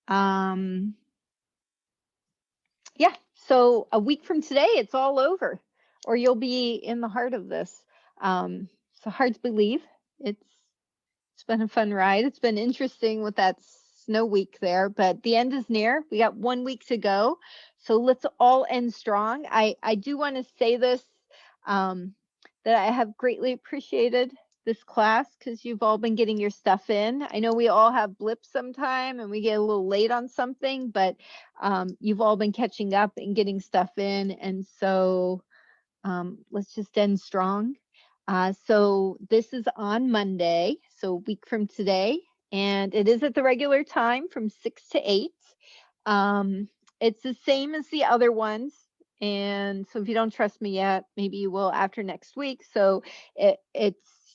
Yeah, so a week from today, it's all over, or you'll be in the heart of this. So hard to believe. It's been a fun ride. It's been interesting with that snow week there, but the end is near. We got 1 week to go. So let's all end strong. I do want to say this, that I have greatly appreciated this class because you've all been getting your stuff in. I know we all have blips sometime and we get a little late on something, but you've all been catching up and getting stuff in. And so let's just end strong. So this is on Monday, so a week from today, and it is at the regular time from 6 to 8. It's the same as the other ones, and so if you don't trust me yet, maybe you will after next week. So it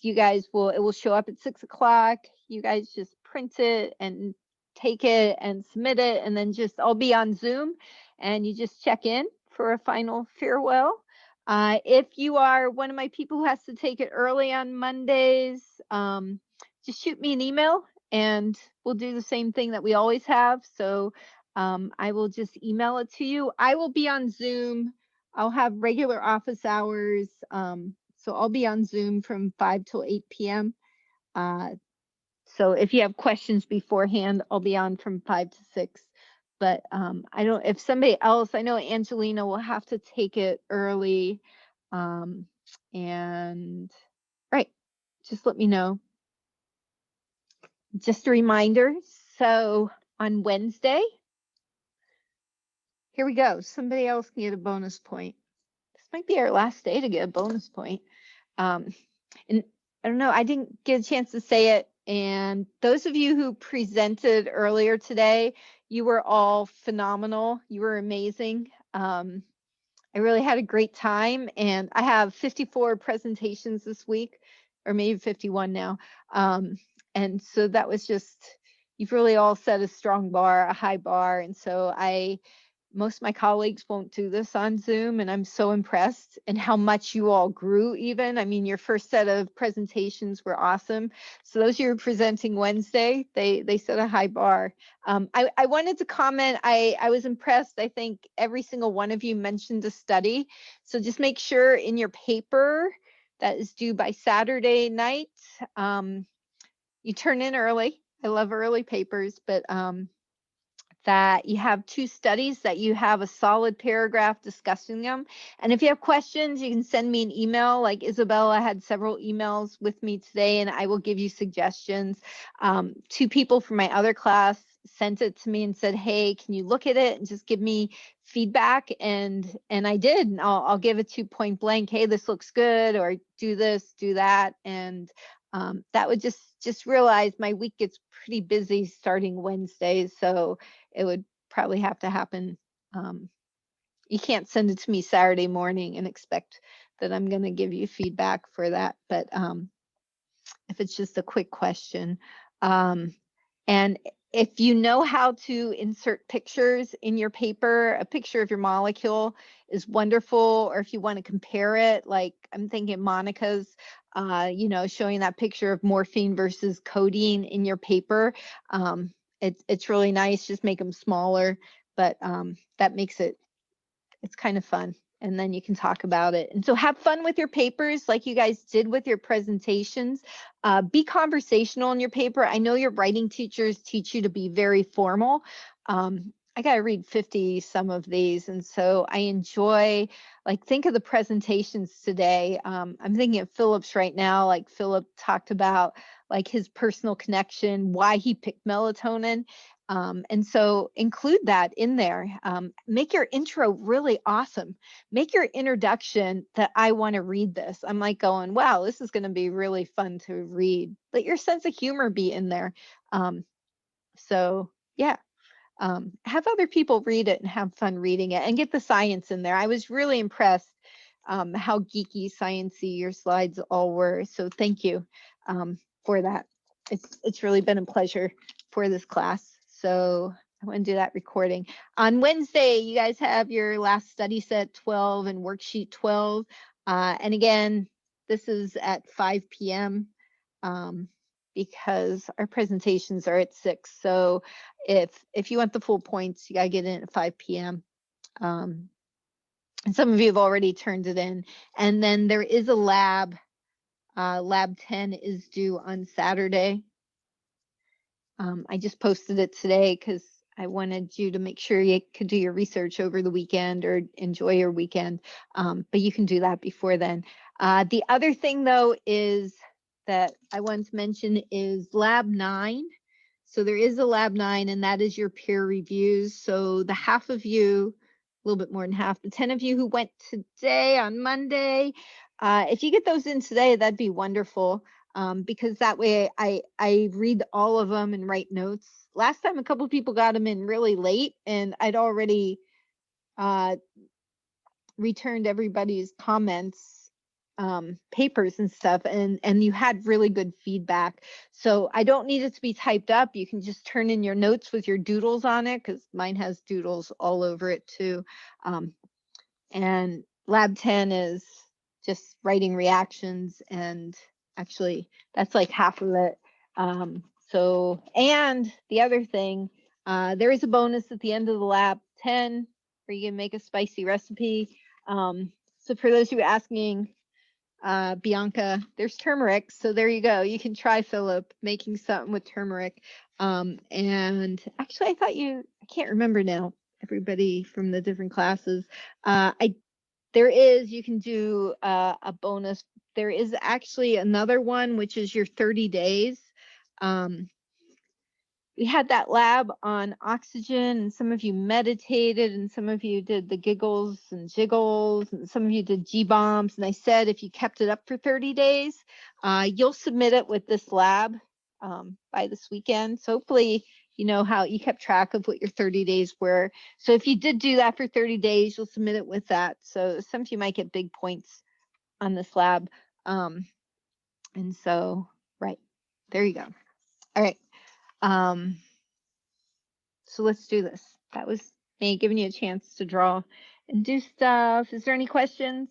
will show up at 6 o'clock. You guys just print it and take it and submit it, and then I'll be on Zoom, and you just check in for a final farewell. If you are one of my people who has to take it early on Mondays, just shoot me an email and we'll do the same thing that we always have. So I will just email it to you. I will be on Zoom. I'll have regular office hours. So I'll be on Zoom from 5 till 8 p.m. So if you have questions beforehand, I'll be on from 5 to 6. But if somebody else, I know Angelina will have to take it early. And right, just let me know. Just a reminder. So on Wednesday, here we go. Somebody else can get a bonus point. This might be our last day to get a bonus point. And I don't know, I didn't get a chance to say it. And those of you who presented earlier today, you were all phenomenal. You were amazing. I really had a great time, and I have 54 presentations this week, or maybe 51 now. And so that was you've really all set a strong bar, a high bar. And so most of my colleagues won't do this on Zoom, and I'm so impressed and how much you all grew even. I mean, your first set of presentations were awesome. So those of you who are presenting Wednesday, they set a high bar. I wanted to comment, I was impressed. I think every single one of you mentioned a study. So just make sure in your paper that is due by Saturday night, you turn in early. I love early papers, but that you have 2 studies, that you have a solid paragraph discussing them. And if you have questions, you can send me an email. Like Isabella had several emails with me today, and I will give you suggestions. 2 people from my other class sent it to me and said, hey, can you look at it and just give me feedback? And I did. And I'll give it to point blank, hey, this looks good, or do this, do that. And that would just realize my week gets pretty busy starting Wednesdays, so it would probably have to happen. You can't send it to me Saturday morning and expect that I'm going to give you feedback for that. But if it's just a quick question, and if you know how to insert pictures in your paper, a picture of your molecule is wonderful. Or if you want to compare it, like I'm thinking Monica's, showing that picture of morphine versus codeine in your paper. It's really nice. Just make them smaller, but that makes it's kind of fun. And then you can talk about it. And so have fun with your papers like you guys did with your presentations. Be conversational in your paper. I know your writing teachers teach you to be very formal. I got to read 50 some of these. And so I enjoy, think of the presentations today. I'm thinking of Philip's right now. Like Philip talked about his personal connection, why he picked melatonin. And so include that in there. Make your intro really awesome. Make your introduction that I want to read this. I'm like going, wow, this is going to be really fun to read. Let your sense of humor be in there. So yeah, have other people read it and have fun reading it and get the science in there. I was really impressed how geeky, sciencey your slides all were. So thank you for that. It's really been a pleasure for this class. So I want to do that recording. On Wednesday, you guys have your last study set 12 and worksheet 12. And again, this is at 5 p.m. Because our presentations are at 6. So if you want the full points, you gotta get in at 5 p.m. And some of you have already turned it in. And then there is a lab. Lab 10 is due on Saturday. I just posted it today because I wanted you to make sure you could do your research over the weekend or enjoy your weekend. But you can do that before then. The other thing, though, is that I want to mention is Lab 9. So there is a Lab 9, and that is your peer reviews. So the half of you, a little bit more than half, the 10 of you who went today on Monday, if you get those in today, that'd be wonderful. Because that way I read all of them and write notes. Last time a couple of people got them in really late, and I'd already returned everybody's comments, papers and stuff, and you had really good feedback. So I don't need it to be typed up. You can just turn in your notes with your doodles on it, because mine has doodles all over it too. And Lab 10 is just writing reactions, and actually that's like half of it. So, and the other thing, there is a bonus at the end of the Lab 10 where you can make a spicy recipe. So for those of you asking, Bianca, there's turmeric. So there you go. You can try, Philip, making something with turmeric. And actually, I can't remember now, everybody from the different classes. You can do a bonus. There is actually another one, which is your 30 days. We had that lab on oxygen, and some of you meditated, and some of you did the giggles and jiggles, and some of you did G-bombs. And I said, if you kept it up for 30 days, you'll submit it with this lab by this weekend. So hopefully, you know how you kept track of what your 30 days were. So if you did do that for 30 days, you'll submit it with that. So some of you might get big points on this lab. And so, right, there you go. All right. So let's do this. That was me giving you a chance to draw and do stuff. Is there any questions?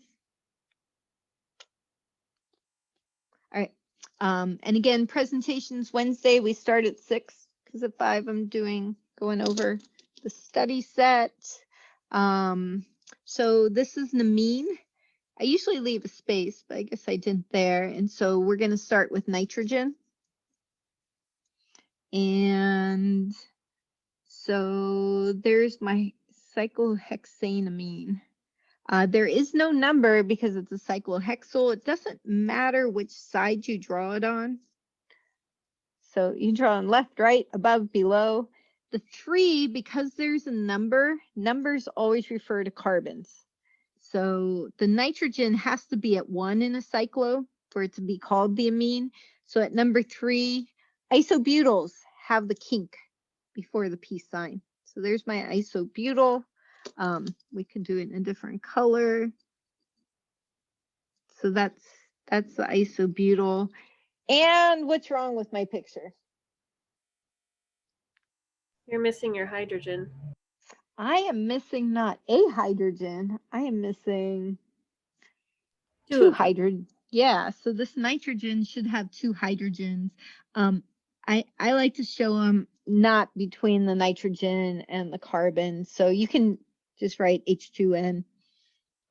All right. And again, presentations Wednesday, we start at 6 because at 5 I'm going over the study set. So this is an amine. I usually leave a space, but I guess I didn't there. And so we're going to start with nitrogen. And so there's my cyclohexanamine. There is no number because it's a cyclohexyl. It doesn't matter which side you draw it on. So you draw on left, right, above, below. The 3, because there's a number, numbers always refer to carbons. So the nitrogen has to be at 1 in a cyclo for it to be called the amine. So at number 3, isobutyls have the kink before the peace sign. So there's my isobutyl. We can do it in a different color. So that's the isobutyl. And what's wrong with my picture? You're missing your hydrogen. I am missing not a hydrogen. I am missing two hydrogen. Yeah, so this nitrogen should have 2 hydrogens. I like to show them not between the nitrogen and the carbon. So you can just write H2N.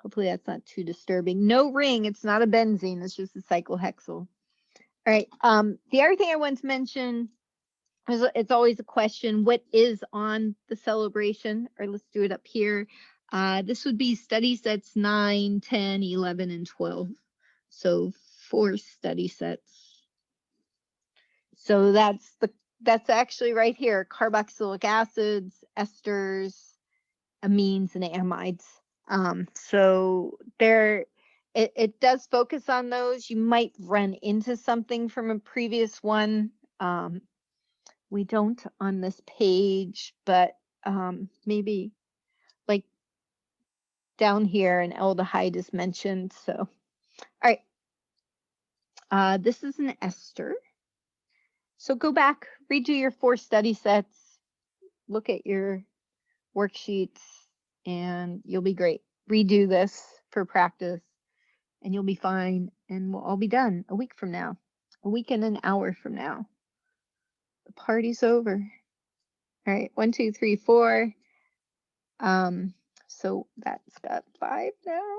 Hopefully that's not too disturbing. No ring, it's not a benzene, it's just a cyclohexyl. All right, the other thing I want to mention is it's always a question, what is on the celebration? Or let's do it up here. This would be study sets 9, 10, 11, and 12. So 4 study sets. So that's actually right here, carboxylic acids, esters, amines, and amides. So it does focus on those. You might run into something from a previous one. We don't on this page, but maybe like down here an aldehyde is mentioned. So, all right. This is an ester. So go back, redo your 4 study sets, look at your worksheets, and you'll be great. Redo this for practice, and you'll be fine, and we'll all be done a week from now, a week and an hour from now. The party's over. All right, 1, 2, 3, 4. So that's got 5 now.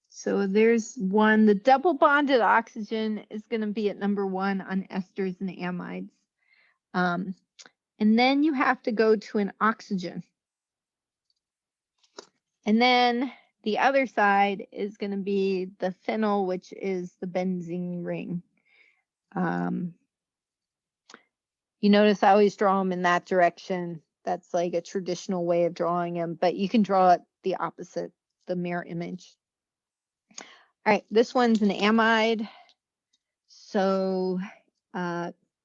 So there's 1. The double bonded oxygen is going to be at number 1 on esters and amides. And then you have to go to an oxygen. And then the other side is going to be the phenyl, which is the benzene ring. You notice I always draw them in that direction. That's like a traditional way of drawing them, but you can draw it the opposite, the mirror image. All right, this one's an amide. So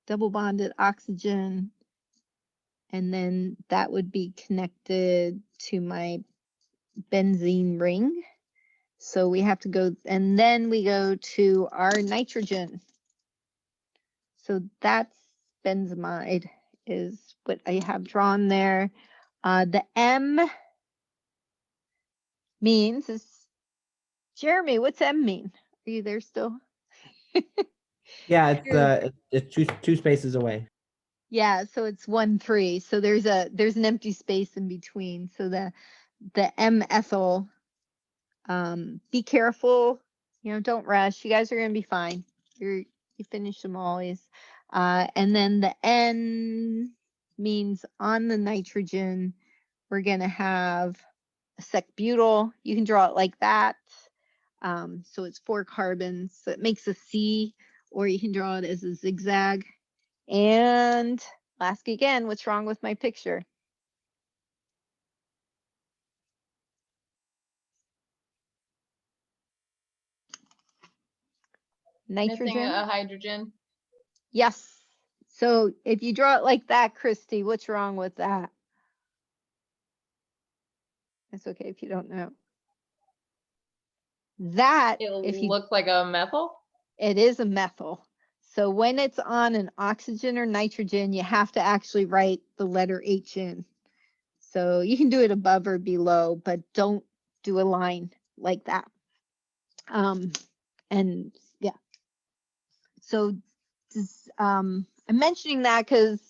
double bonded oxygen, and then that would be connected to my benzene ring. So we have to go, and then we go to our nitrogen. So that's benzamide is what I have drawn there. The M means is, Jeremy, what's M mean? Are you there still? Yeah, it's two spaces away. Yeah, so it's 1, 3. So there's an empty space in between. So the M ethyl, be careful, don't rush. You guys are gonna be fine. You finish them always. And then the N means on the nitrogen, we're gonna have a sec-butyl. You can draw it like that. So it's 4 carbons. So it makes a C, or you can draw it as a zigzag. And ask again, what's wrong with my picture? Nitrogen. Missing a hydrogen. Yes. So if you draw it like that, Christy, what's wrong with that? It's okay if you don't know. That, if you Looks like a methyl. It is a methyl. So when it's on an oxygen or nitrogen, you have to actually write the letter H in. So you can do it above or below, but don't do a line like that. And yeah. So I'm mentioning that because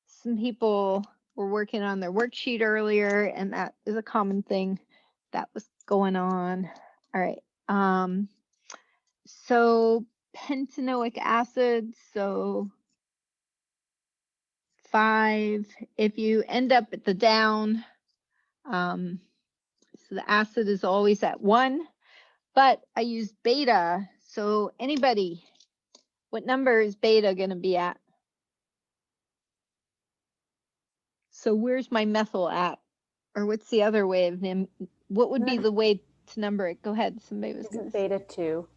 some people were working on their worksheet earlier, and that is a common thing that was going on. All right. So pentanoic acid, so 5. If you end up at the down, so the acid is always at 1, but I use beta. So anybody, what number is beta going to be at? So where's my methyl at? Or what's the other way of them? What would be the way to number it? Go ahead. Somebody was going to say. Beta 2.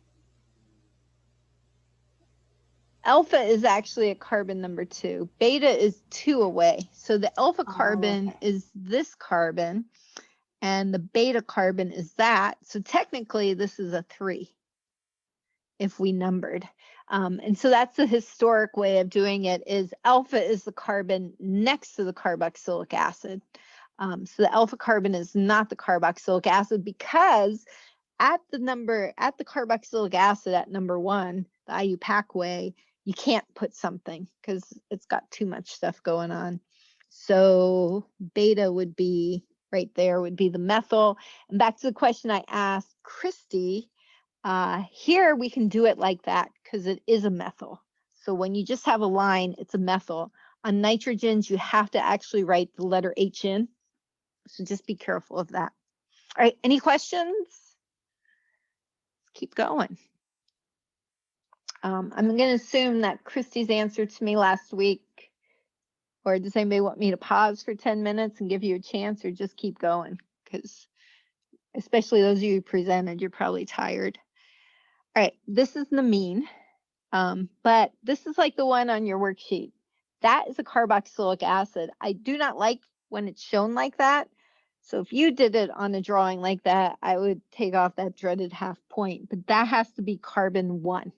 Alpha is actually a carbon number 2. Beta is 2 away. So the alpha carbon is this carbon, and the beta carbon is that. So technically this is a 3 if we numbered. And so that's the historic way of doing it, is alpha is the carbon next to the carboxylic acid. So the alpha carbon is not the carboxylic acid, because at the carboxylic acid at number 1, the IUPAC way, you can't put something because it's got too much stuff going on. So beta would be right there, would be the methyl. And back to the question I asked Christy, here we can do it like that because it is a methyl. So when you just have a line, it's a methyl. On nitrogens, you have to actually write the letter H in. So just be careful of that. All right, any questions? Keep going. I'm going to assume that Christy's answer to me last week, or does anybody want me to pause for 10 minutes and give you a chance, or just keep going? Because especially those of you who presented, you're probably tired. All right, this is the mean, but this is like the one on your worksheet. That is a carboxylic acid. I do not like when it's shown like that. So if you did it on a drawing like that, I would take off that dreaded half point, but that has to be carbon 1.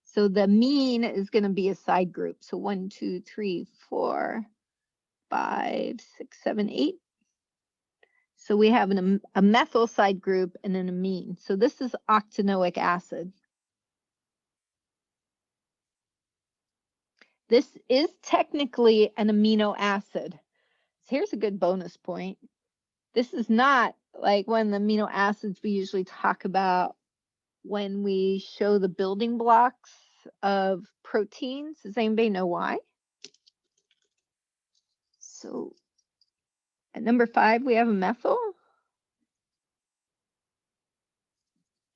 So the mean is going to be a side group. So 1, 2, 3, 4, 5, 6, 7, 8. So we have a methyl side group and then a mean. So this is octanoic acid. This is technically an amino acid. So here's a good bonus point. This is not like one of the amino acids we usually talk about when we show the building blocks of proteins. Does anybody know why? So at number 5, we have a methyl.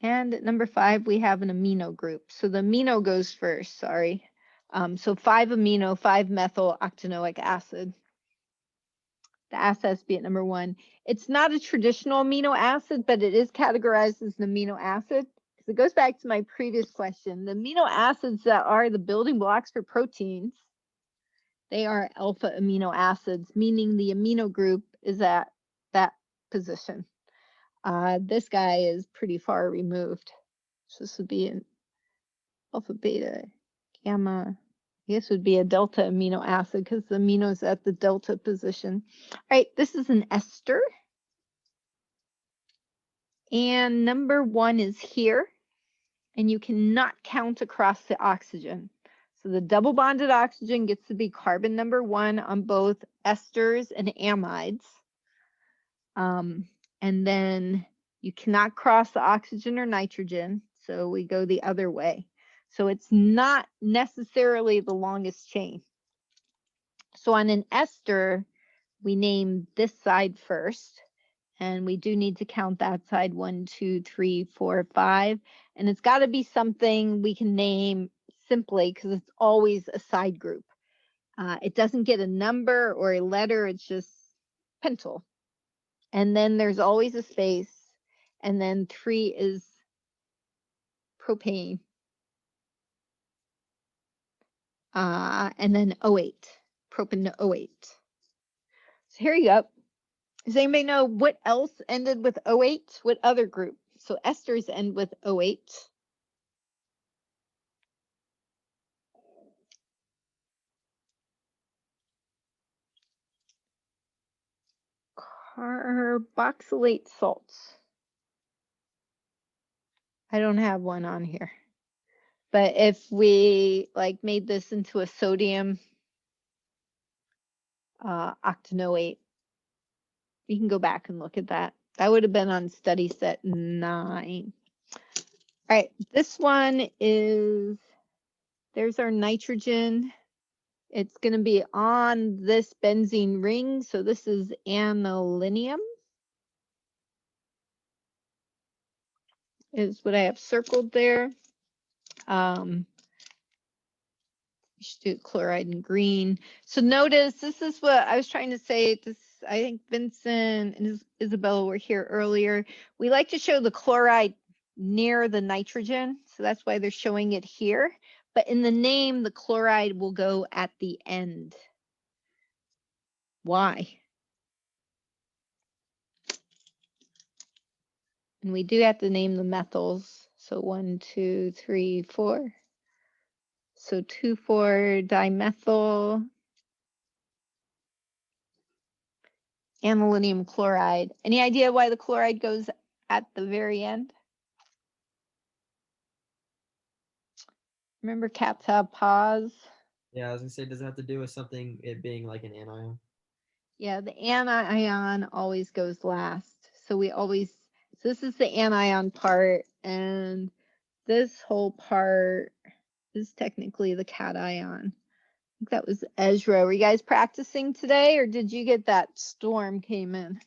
And at number 5, we have an amino group. So the amino goes first, sorry. So 5 amino, 5 methyl octanoic acid. The acid has to be at number 1. It's not a traditional amino acid, but it is categorized as an amino acid. Because it goes back to my previous question. The amino acids that are the building blocks for proteins, they are alpha amino acids, meaning the amino group is at that position. This guy is pretty far removed. So this would be an alpha, beta, gamma. I guess would be a delta amino acid because the amino is at the delta position. All right, this is an ester. And number 1 is here. And you cannot count across the oxygen. So the double bonded oxygen gets to be carbon number 1 on both esters and amides. And then you cannot cross the oxygen or nitrogen. So we go the other way. So it's not necessarily the longest chain. So on an ester, we name this side first. And we do need to count that side 1, 2, 3, 4, 5. And it's got to be something we can name simply because it's always a side group. It doesn't get a number or a letter. It's just pentyl. And then there's always a space. And then 3 is propane. And then O8, propanoate. So here you go. Does anybody know what else ended with O8? What other group? So esters end with O8. Carboxylate salts. I don't have one on here. But if we like made this into a sodium octanoate, you can go back and look at that. That would have been on study set 9. All right, this one is, there's our nitrogen. It's going to be on this benzene ring. So this is aniline, is what I have circled there. You should do chloride in green. So notice, this is what I was trying to say. This, I think Vincent and Isabella were here earlier. We like to show the chloride near the nitrogen. So that's why they're showing it here. But in the name, the chloride will go at the end. Why? And we do have to name the methyls. So 1, 2, 3, 4. So 2,4-dimethyl aniline chloride. Any idea why the chloride goes at the very end? Remember cats have paws? Yeah, I was gonna say, does it have to do with something, it being like an anion? Yeah, the anion always goes last. So we always, so this is the anion part, and this whole part is technically the cation. I think that was Ezra. Were you guys practicing today, or did you get that storm came in?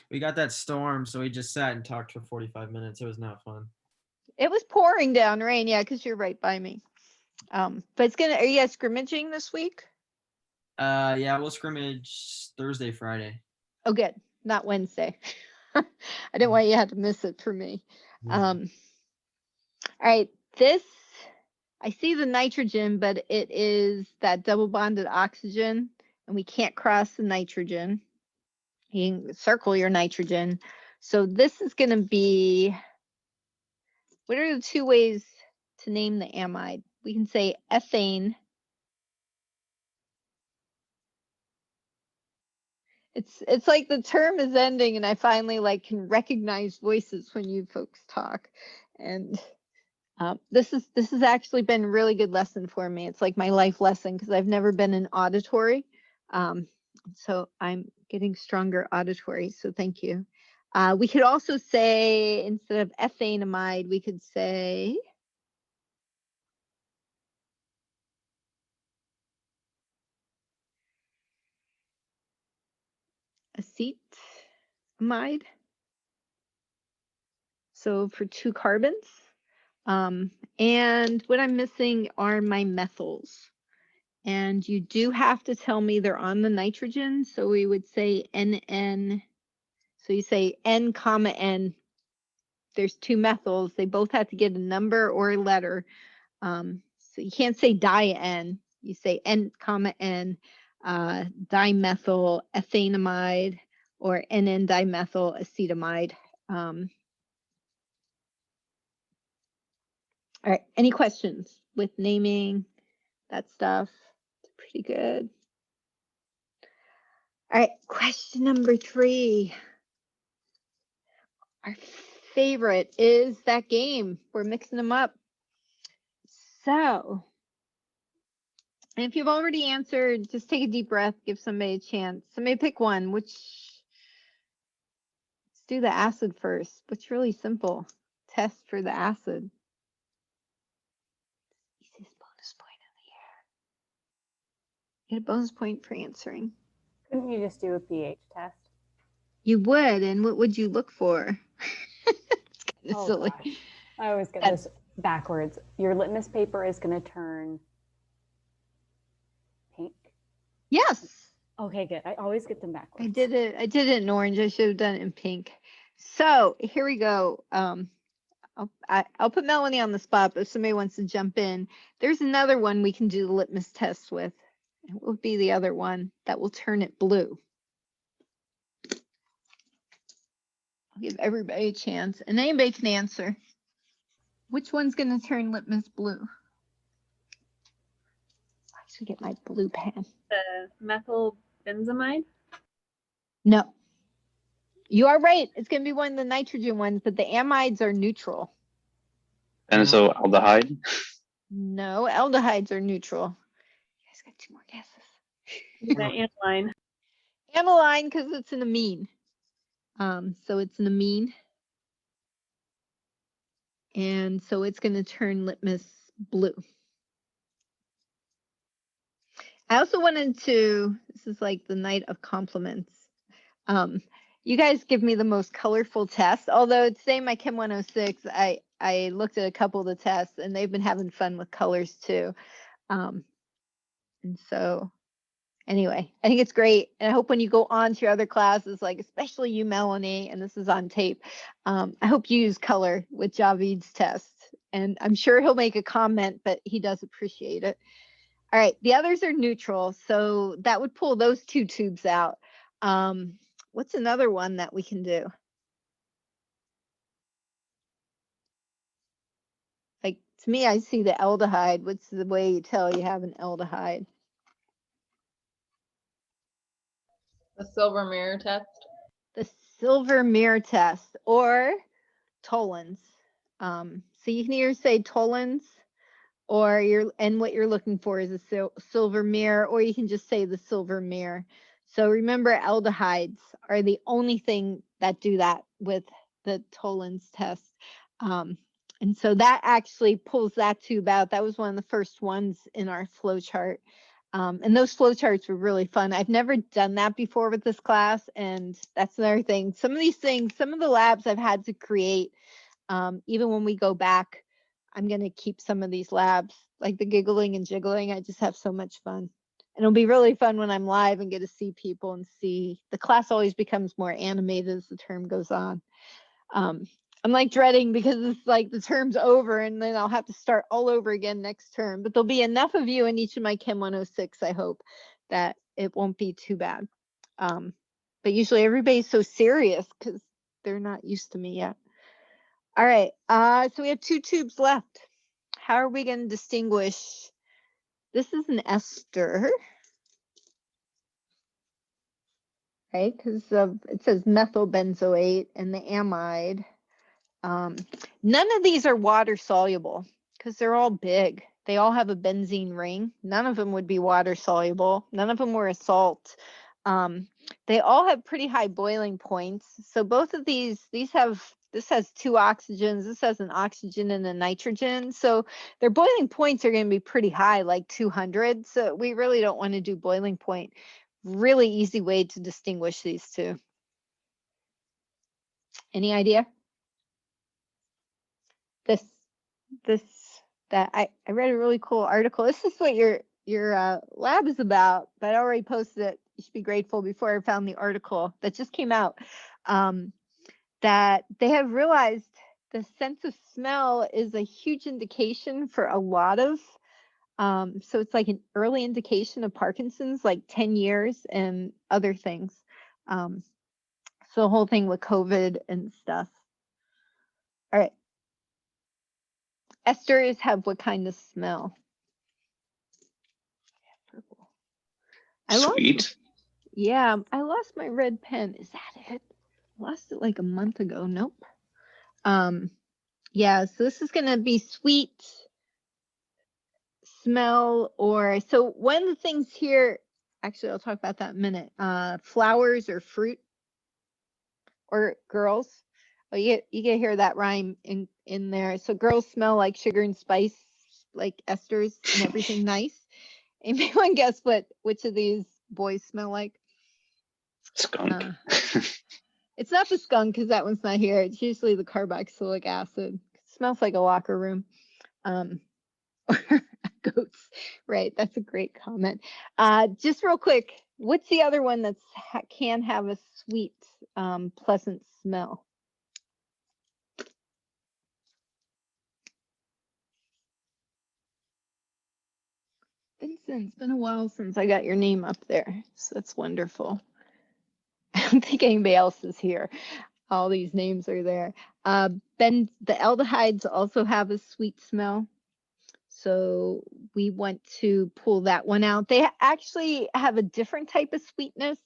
We got that storm, so we just sat and talked for 45 minutes. It was not fun. It was pouring down rain, yeah, because you're right by me. But it's gonna, are you guys scrimmaging this week? Yeah, we'll scrimmage Thursday, Friday. Oh, good. Not Wednesday. I didn't want you to have to miss it for me. All right, this, I see the nitrogen, but it is that double bonded oxygen, and we can't cross the nitrogen. You can circle your nitrogen. So this is going to be, what are the 2 ways to name the amide? We can say ethane. It's like the term is ending, and I finally like can recognize voices when you folks talk. And This has actually been a really good lesson for me. It's like my life lesson because I've never been in auditory. So I'm getting stronger auditory. So thank you. We could also say, instead of ethanamide, we could say acetamide. So for 2 carbons. And what I'm missing are my methyls. And you do have to tell me they're on the nitrogen. So we would say NN. So you say N comma N. There's 2 methyls. They both have to get a number or a letter. So you can't say di-N. You say N comma N, dimethyl ethanamide, or NN dimethyl acetamide. All right, any questions with naming that stuff? It's pretty good. All right, question number 3. Our favorite is that game. We're mixing them up. So, and if you've already answered, just take a deep breath, give somebody a chance. Somebody pick one. Let's do the acid first. What's really simple? Test for the acid. Easiest bonus point in the year. Get a bonus point for answering. Couldn't you just do a pH test? You would, and what would you look for? It's kind of Oh, silly. gosh. I always get That's- this backwards. Your litmus paper is going to turn pink. Yes, Okay, good. I always get them backwards. I did it. I did it in orange. I should have done it in pink. So here we go. I'll put Melanie on the spot, but if somebody wants to jump in, there's another one we can do the litmus test with. It will be the other one that will turn it blue. I'll give everybody a chance, and anybody can answer. Which one's going to turn litmus blue? I should get my blue pen. The methyl benzamide. No. You are right. It's going to be one of the nitrogen ones, but the amides are neutral. Aldehyde. No, aldehydes are neutral. You guys got 2 more guesses. The aniline. Aniline, because it's an amine. So it's an amine. And so it's going to turn litmus blue. I also wanted to, this is like the night of compliments. You guys give me the most colorful tests, although today my Chem 106, I looked at a couple of the tests and they've been having fun with colors too. And so anyway, I think it's great. And I hope when you go on to your other classes, like especially you, Melanie, and this is on tape, I hope you use color with Javid's test. And I'm sure he'll make a comment, but he does appreciate it. All right, the others are neutral, so that would pull those 2 tubes out. What's another one that we can do? Like, to me, I see the aldehyde. What's the way you tell you have an aldehyde? The silver mirror test. The silver mirror test, or Tollens. So you can either say Tollens, or what you're looking for is a silver mirror, or you can just say the silver mirror. So remember, aldehydes are the only thing that do that with the Tollens test. And so that actually pulls that tube out. That was one of the first ones in our flow chart. And those flow charts were really fun. I've never done that before with this class, and that's another thing. Some of these things, some of the labs I've had to create, even when we go back, I'm going to keep some of these labs, like the giggling and jiggling. I just have so much fun. And it'll be really fun when I'm live and get to see people and see. The class always becomes more animated as the term goes on. I'm like dreading because it's like the term's over and then I'll have to start all over again next term. But there'll be enough of you in each of my Chem 106, I hope, that it won't be too bad. But usually everybody's so serious because they're not used to me yet. All right, so we have 2 tubes left. How are we going to distinguish? This is an ester, right? Because it says methyl benzoate, and the amide None of these are water soluble because they're all big. They all have a benzene ring. None of them would be water soluble. None of them were a salt. They all have pretty high boiling points. So both of these have, this has 2 oxygens, this has an oxygen and a nitrogen. So their boiling points are going to be pretty high, like 200. So we really don't want to do boiling point. Really easy way to distinguish these two. Any idea? That I read a really cool article. This is what your lab is about, but I already posted it. You should be grateful before I found the article that just came out. That they have realized the sense of smell is a huge indication for a lot of, so it's like an early indication of Parkinson's, like 10 years and other things. So the whole thing with COVID and stuff. All right. Esters have what kind of smell? Purple. Sweet. Yeah, I lost my red pen. Is that it? I lost it like a month ago. Nope. Yeah, so this is gonna be sweet smell, or so one of the things here, actually I'll talk about that in a minute. Flowers or fruit or girls. Oh, you get hear that rhyme in there. So girls smell like sugar and spice, like esters and everything nice. Anyone guess which of these boys smell like? Skunk. It's not the skunk because that one's not here. It's usually the carboxylic acid. It smells like a locker room. Goats, right? That's a great comment. Just real quick, what's the other one that can have a sweet, pleasant smell? Vincent, it's been a while since I got your name up there, so that's wonderful. I don't think anybody else is here. All these names are there. The aldehydes also have a sweet smell. So we want to pull that one out. They actually have a different type of sweetness.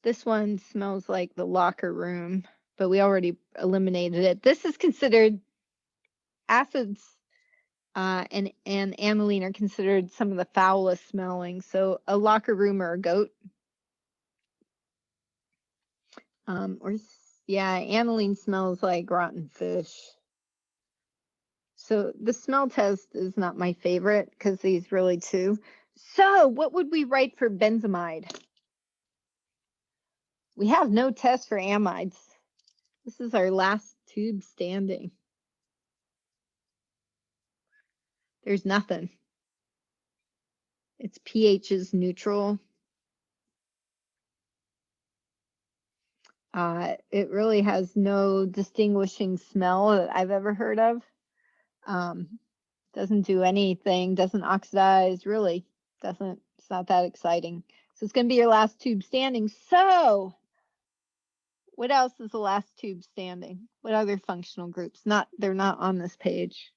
This one smells like the locker room, but we already eliminated it. This is considered acids and aniline are considered some of the foulest smelling. So a locker room or a goat. Aniline smells like rotten fish. So the smell test is not my favorite because these really too. So what would we write for benzamide? We have no test for amides. This is our last tube standing. There's nothing. Its pH is neutral. It really has no distinguishing smell that I've ever heard of. Doesn't do anything, doesn't oxidize, really doesn't, it's not that exciting. So it's going to be your last tube standing. So what else is the last tube standing? What other functional groups? They're not on this page.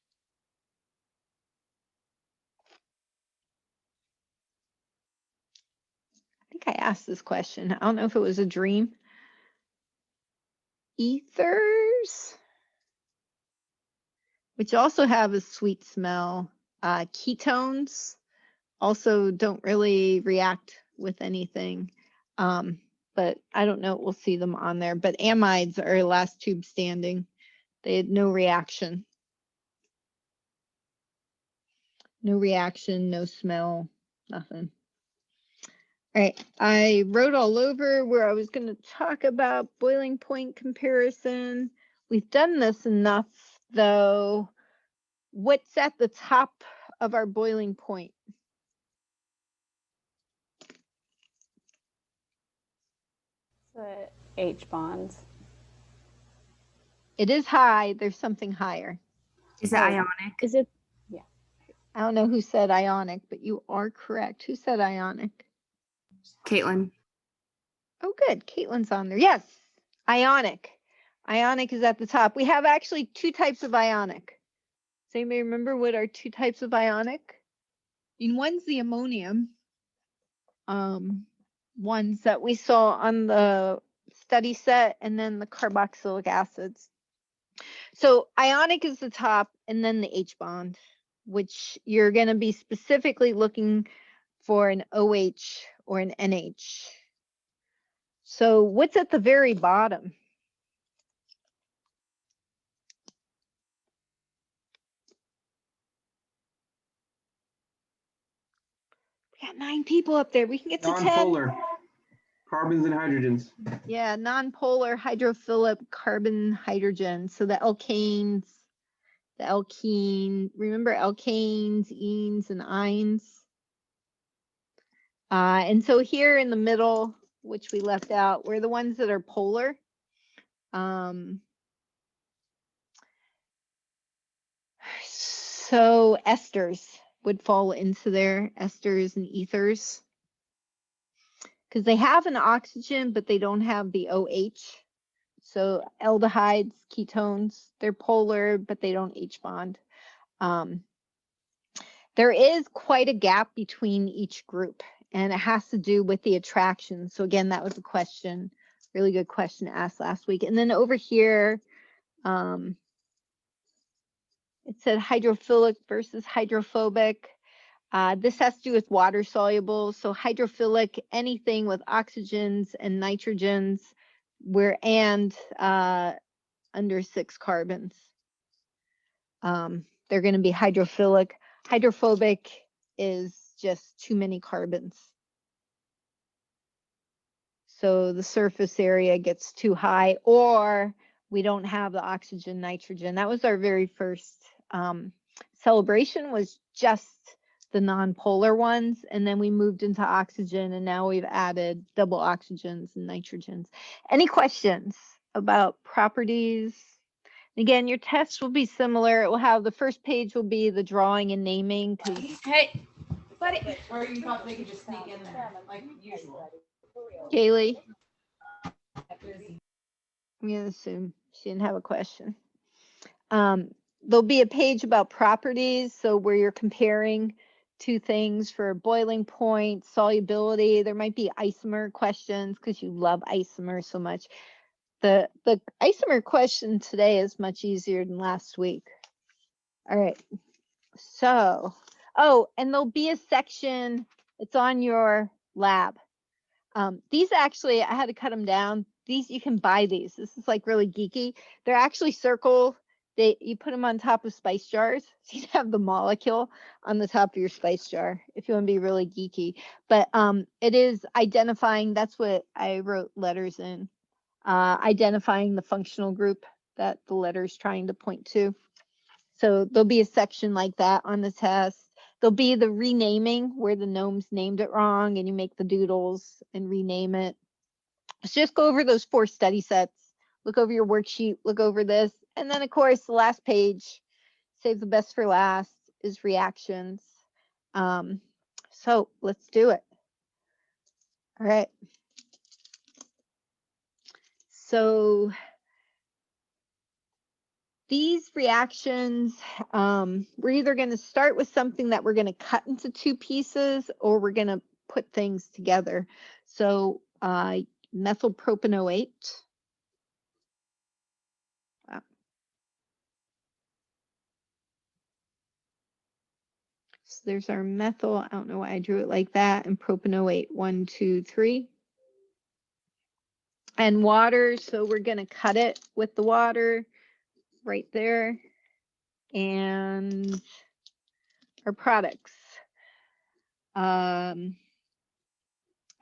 I think I asked this question. I don't know if it was a dream. Ethers, which also have a sweet smell. Ketones also don't really react with anything. But I don't know, we'll see them on there. But amides are last tube standing. They had no reaction. No reaction, no smell, nothing. All right, I wrote all over where I was going to talk about boiling point comparison. We've done this enough, though. What's at the top of our boiling point? The H bonds. It is high. There's something higher. Is it Oh, ionic? Is it? I don't know who said ionic, but you are correct. Who said ionic? Caitlin. Oh, good. Caitlin's on there. Yes, ionic. Ionic is at the top. We have actually 2 types of ionic. Does anybody remember what are 2 types of ionic? And one's the ammonium ones that we saw on the study set, and then the carboxylic acids. So ionic is the top, and then the H bond, which you're going to be specifically looking for an OH or an NH. So what's at the very bottom? We got 9 people up there. We can get to 10. Non-polar carbons and hydrogens. Yeah, non-polar hydrophilic carbon hydrogen. So the alkanes, the alkene, remember alkanes, enes, and ines? And so here in the middle, which we left out, we're the ones that are polar. So esters would fall into there, esters and ethers, because they have an oxygen, but they don't have the OH. So aldehydes, ketones, they're polar, but they don't H bond. There is quite a gap between each group, and it has to do with the attraction. So again, that was a question, really good question asked last week. And then over here, it said hydrophilic versus hydrophobic. This has to do with water soluble. So hydrophilic, anything with oxygens and nitrogens, and under 6 carbons. They're going to be hydrophilic. Hydrophobic is just too many carbons. So the surface area gets too high, or we don't have the oxygen, nitrogen. That was our very first celebration, was just the non-polar ones, and then we moved into oxygen, and now we've added double oxygens and nitrogens. Any questions about properties? Again, your test will be similar. It will have, the first page will be the drawing and naming. Hey, buddy. Or you thought they could just sneak in there, like usual. Kaylee? I'm going to assume she didn't have a question. There'll be a page about properties, so where you're comparing 2 things for boiling point, solubility. There might be isomer questions because you love isomer so much. The isomer question today is much easier than last week. All right. So, oh, and there'll be a section, it's on your lab. These actually, I had to cut them down. These, you can buy these. This is like really geeky. They're actually circle. You put them on top of spice jars. So you have the molecule on the top of your spice jar if you want to be really geeky. But it is identifying, that's what I wrote letters in. Identifying the functional group that the letter is trying to point to. So there'll be a section like that on the test. There'll be the renaming where the gnomes named it wrong and you make the doodles and rename it. So just go over those 4 study sets, look over your worksheet, look over this. And then of course, the last page, save the best for last, is reactions. So let's do it. All right. So these reactions, we're either going to start with something that we're going to cut into 2 pieces, or we're going to put things together. So methylpropanoate. Wow. So there's our methyl. I don't know why I drew it like that. And propanoate, 1, 2, 3. And water, so we're going to cut it with the water right there. And our products. I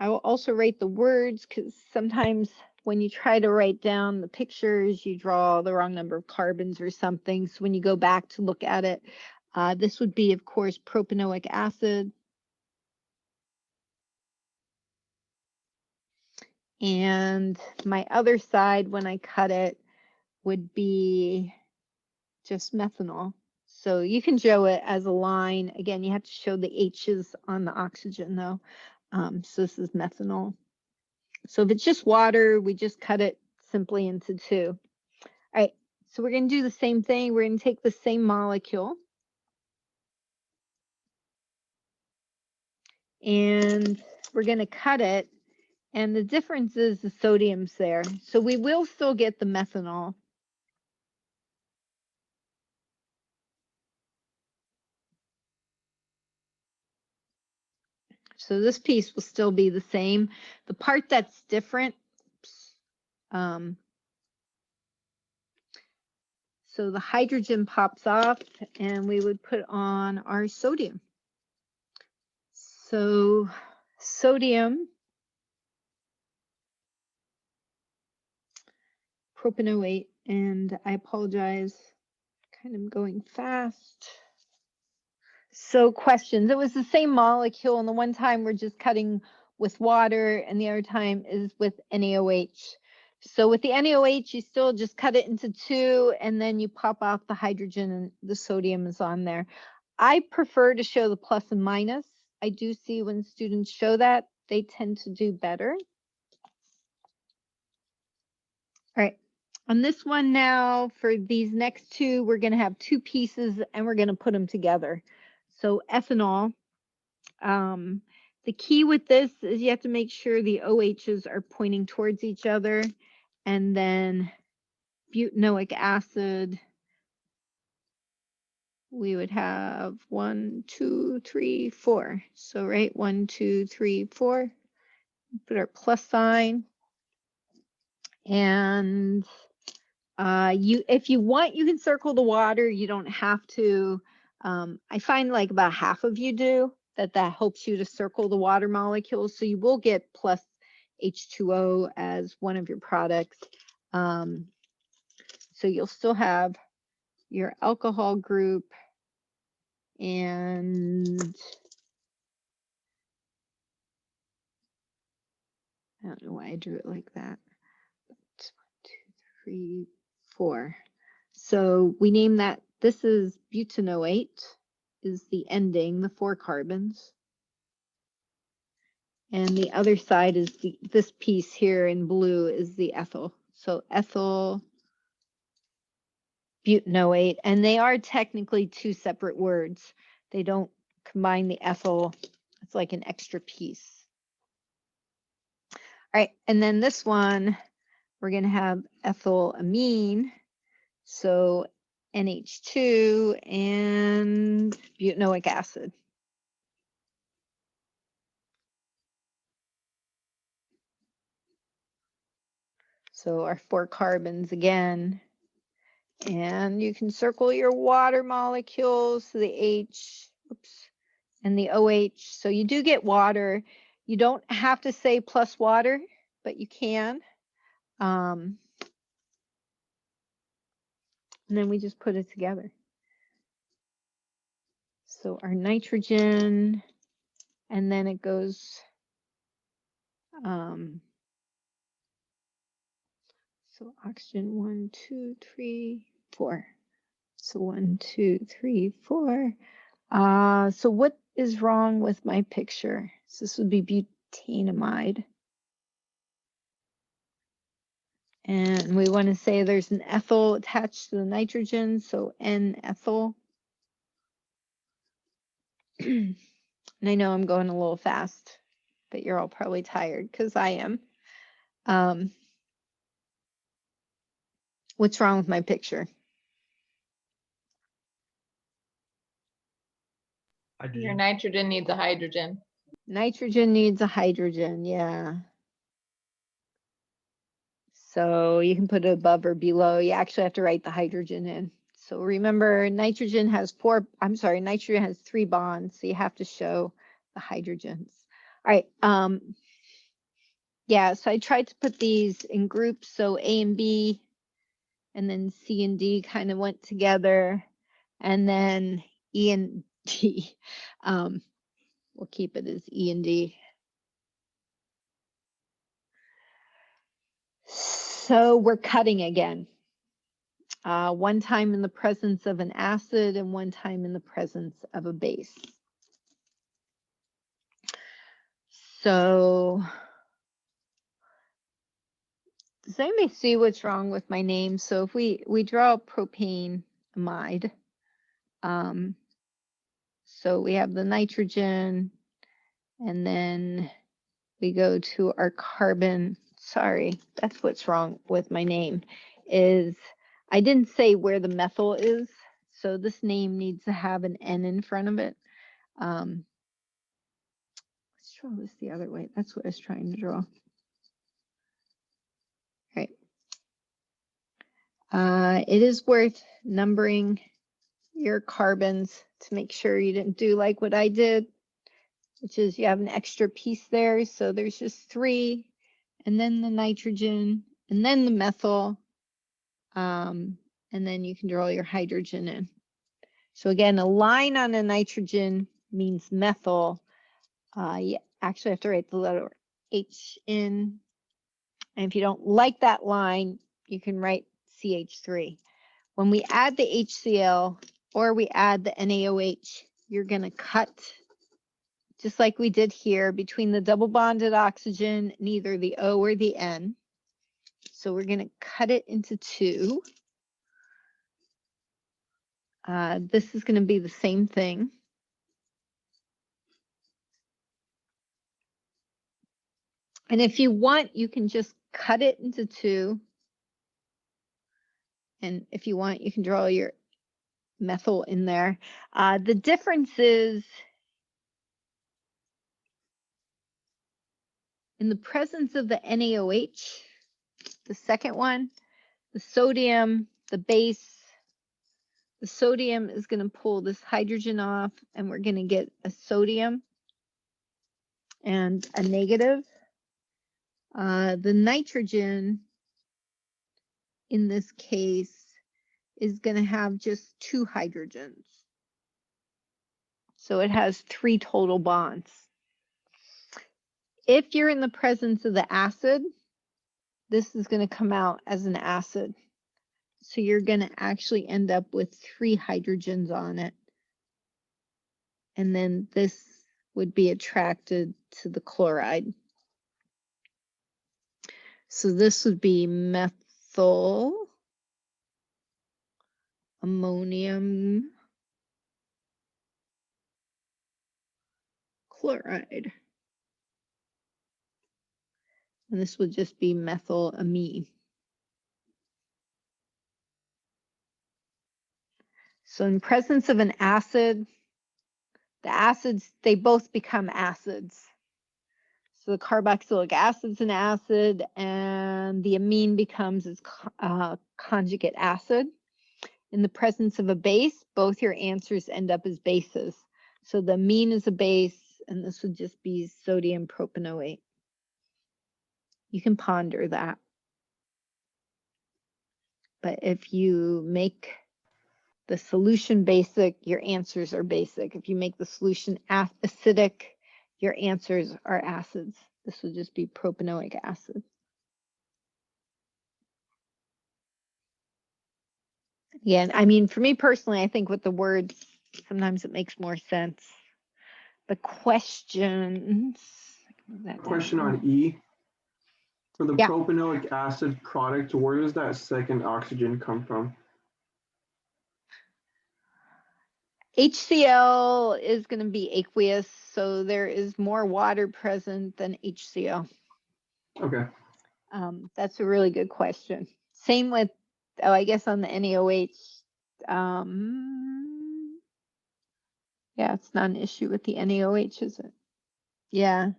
will also write the words, because sometimes when you try to write down the pictures, you draw the wrong number of carbons or something. So when you go back to look at it, this would be, of course, Pentanoic Acid. And my other side, when I cut it, would be just methanol. So you can show it as a line. Again, you have to show the H's on the oxygen though. So this is methanol. So if it's just water, we just cut it simply into 2. All right, so we're going to do the same thing. We're going to take the same molecule. And we're going to cut it And the difference is the sodium's there. So we will still get the methanol. So this piece will still be the same. The part that's different, so the hydrogen pops off and we would put on our sodium. So sodium, propanoate, and I apologize, kind of going fast. So questions, it was the same molecule, and the one time we're just cutting with water and the other time is with NaOH. So with the NaOH, you still just cut it into two and then you pop off the hydrogen and the sodium is on there. I prefer to show the plus and minus. I do see when students show that, they tend to do better. All right, on this one now, for these next two, we're gonna have two pieces and we're gonna put them together. So ethanol, the key with this is you have to make sure the OHs are pointing towards each other, and then butanoic acid, we would have 1, 2, 3, 4. So right, 1, 2, 3, 4, put our plus sign. And if you want, you can circle the water. You don't have to. I find like about half of you do, that helps you to circle the water molecules. So you will get plus H2O as one of your products. So you'll still have your alcohol group, and I don't know why I drew it like that. 1, 2, 3, 4. So we name that, this is butanoate, is the ending, the 4 carbons. And the other side is this piece here in blue is the ethyl. So ethyl butanoate, and they are technically two separate words. They don't combine the ethyl. It's like an extra piece. All right, and then this one, we're going to have ethylamine. So NH2 and butanoic acid. So our 4 carbons again. And you can circle your water molecules, so the H, oops, and the OH. So you do get water. You don't have to say plus water, but you can. And then we just put it together. So our nitrogen, and then it goes, so oxygen, 1, 2, 3, 4. So 1, 2, 3, 4. So what is wrong with my picture? So this would be butanamide. And we want to say there's an ethyl attached to the nitrogen, so N-ethyl. And I know I'm going a little fast, but you're all probably tired because I am. What's wrong with my picture? Your nitrogen needs a hydrogen. Nitrogen needs a hydrogen, yeah. So you can put it above or below. You actually have to write the hydrogen in. So remember, nitrogen has 3 bonds, so you have to show the hydrogens. All right, yeah, so I tried to put these in groups, so A and B, and then C and D kind of went together, and then E and D. We'll keep it as E and D. So we're cutting again. One time in the presence of an acid and one time in the presence of a base. So does anybody see what's wrong with my name? So if we draw propanamide, so we have the nitrogen, and then we go to our carbon. Sorry, that's what's wrong with my name, is I didn't say where the methyl is. So this name needs to have an N in front of it. Let's draw this the other way. That's what I was trying to draw. Right. It is worth numbering your carbons to make sure you didn't do like what I did, which is you have an extra piece there. So there's just 3, and then the nitrogen, and then the methyl, and then you can draw your hydrogen in. So again, a line on a nitrogen means methyl. You actually have to write the letter H in. And if you don't like that line, you can write CH3. When we add the HCl or we add the NaOH, you're going to cut, just like we did here, between the double bonded oxygen and either the O or the N. So we're going to cut it into 2. This is going to be the same thing. And if you want, you can just cut it into 2. And if you want, you can draw your methyl in there. The difference is in the presence of the NaOH, the second one, the sodium, the base, the sodium is going to pull this hydrogen off, and we're going to get a sodium and a negative. The nitrogen in this case is going to have just 2 hydrogens. So it has 3 total bonds. If you're in the presence of the acid, this is going to come out as an acid. So you're going to actually end up with 3 hydrogens on it. And then this would be attracted to the chloride. So this would be methyl ammonium chloride. And this would just be methylamine. So in presence of an acid, the acids, they both become acids. So the carboxylic acid's an acid, and the amine becomes its conjugate acid. In the presence of a base, both your answers end up as bases. So the amine is a base, and this would just be sodium propanoate. You can ponder that. But if you make the solution basic, your answers are basic. If you make the solution acidic, your answers are acids. This would just be propanoic acid. Again, I mean, for me personally, I think with the words, sometimes it makes more sense. The questions. Question on E. For the Yeah. propanoic acid product, where does that second oxygen come from? HCl is going to be aqueous, so there is more water present than HCl. Okay. That's a really good question. Same with, oh, I guess on the NaOH. Yeah, it's not an issue with the NaOH, is it? Yeah.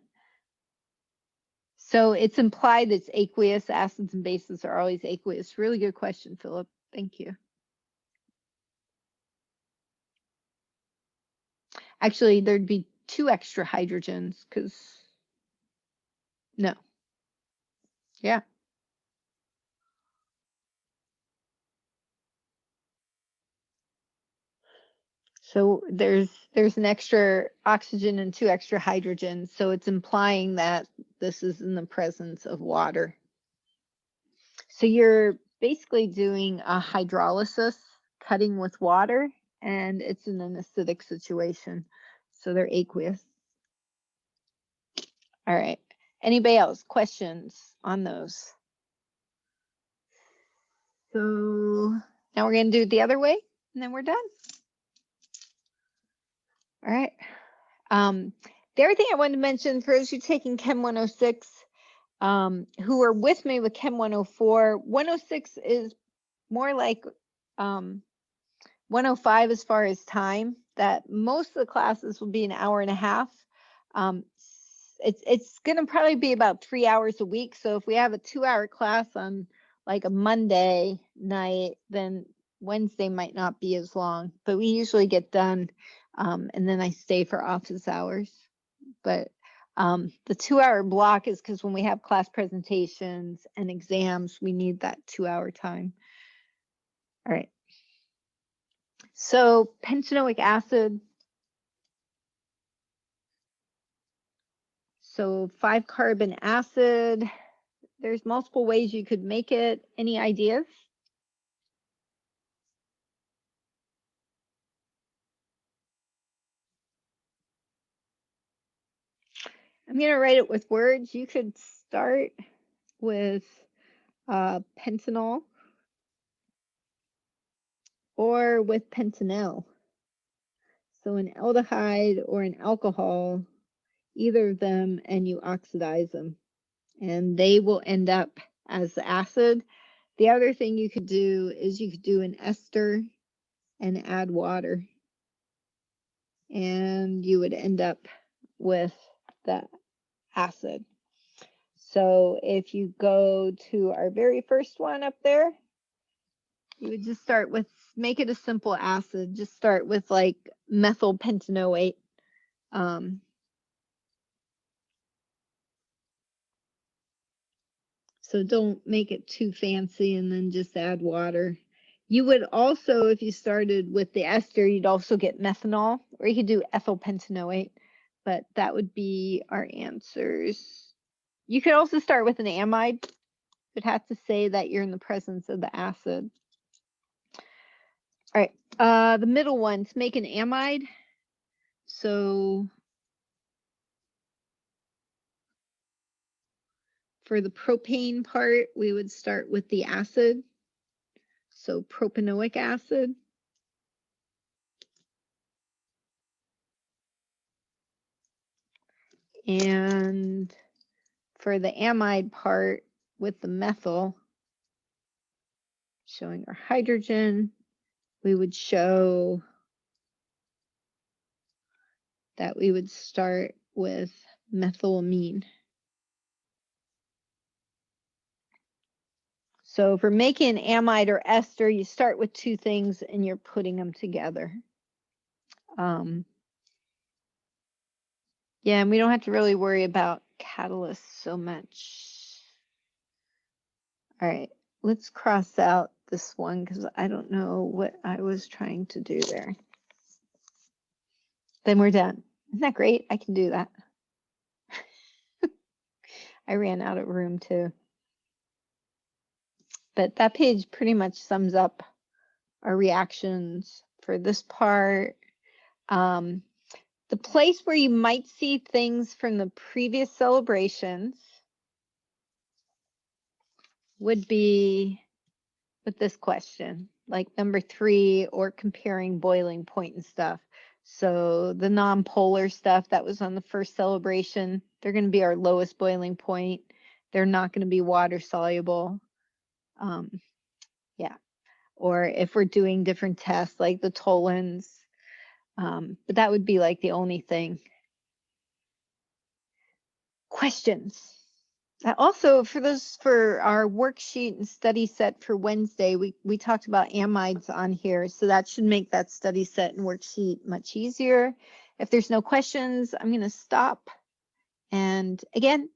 So it's implied it's aqueous. Acids and bases are always aqueous. Really good question, Philip. Thank you. Actually, there'd be 2 extra hydrogens because, no. Yeah. So there's an extra oxygen and 2 extra hydrogens. So it's implying that this is in the presence of water. So you're basically doing a hydrolysis, cutting with water, and it's in an acidic situation. So they're aqueous. All right. Anybody else? Questions on those? So now we're going to do it the other way, and then we're done. All right. The other thing I wanted to mention for those who are taking Chem 106, who are with me with Chem 104, 106 is more like 105 as far as time, that most of the classes will be an hour and a half. It's going to probably be about 3 hours a week. So if we have a 2-hour class on like a Monday night, then Wednesday might not be as long, but we usually get done and then I stay for office hours. But the 2-hour block is because when we have class presentations and exams, we need that 2-hour time. All right. So pentanoic acid. So 5-carbon acid. There's multiple ways you could make it. Any ideas? I'm going to write it with words. You could start with pentanol or with pentanol. So an aldehyde or an alcohol, either of them, and you oxidize them. And they will end up as the acid. The other thing you could do is you could do an ester and add water. And you would end up with the acid. So if you go to our very first one up there, you would just start with, make it a simple acid. Just start with like methyl pentanoate. So don't make it too fancy and then just add water. You would also, if you started with the ester, you'd also get methanol, or you could do ethyl pentanoate, but that would be our answers. You could also start with an amide. You'd have to say that you're in the presence of the acid. All right, the middle one, to make an amide. So for the propane part, we would start with the acid. So propanoic acid. And for the amide part with the methyl, showing our hydrogen, we would show that we would start with methylamine. So for making amide or ester, you start with two things and you're putting them together. Yeah, and we don't have to really worry about catalysts so much. All right, let's cross out this one because I don't know what I was trying to do there. Then we're done. Isn't that great? I can do that. I ran out of room too. But that page pretty much sums up our reactions for this part. The place where you might see things from the previous celebrations would be with this question, like number 3, or comparing boiling point and stuff. So the non-polar stuff that was on the first celebration, they're going to be our lowest boiling point. They're not going to be water soluble. Yeah. Or if we're doing different tests like the toluenes, but that would be like the only thing. Questions? Also, for our worksheet and study set for Wednesday, we talked about amides on here, so that should make that study set and worksheet much easier. If there's no questions, I'm going to stop. And again,